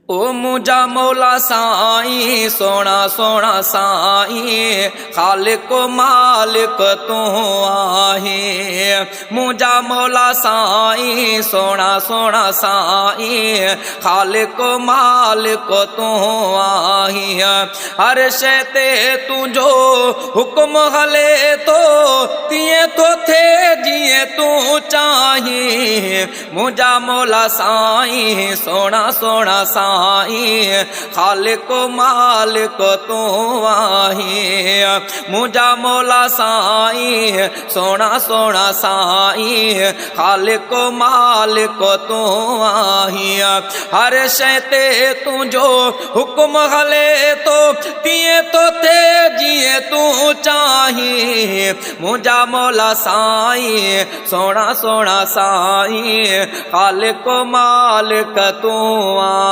ओ मुझा मौला साईं सोना सोना साईं खालिक मालिक तू आहे। मुझा मौला साईं सोना सोना साईं खालिक मालिक तू आहे। हर शै ते तुझो हुक्म हले तो तीअं तो थे जिए तू चाहे। मुझा मौला साईं सोना सोना साईं खालिक मालिक तू आहे। मुझा मौला साईं सोना सोना साईं खालिक मालिक तू आहे। हर शै ते तुझो हुक्म हले तो तीअं तो थे जिए तू चाहे। मुझा मौला साईं सोना सोना साईं खालिक मालिक तू आहे।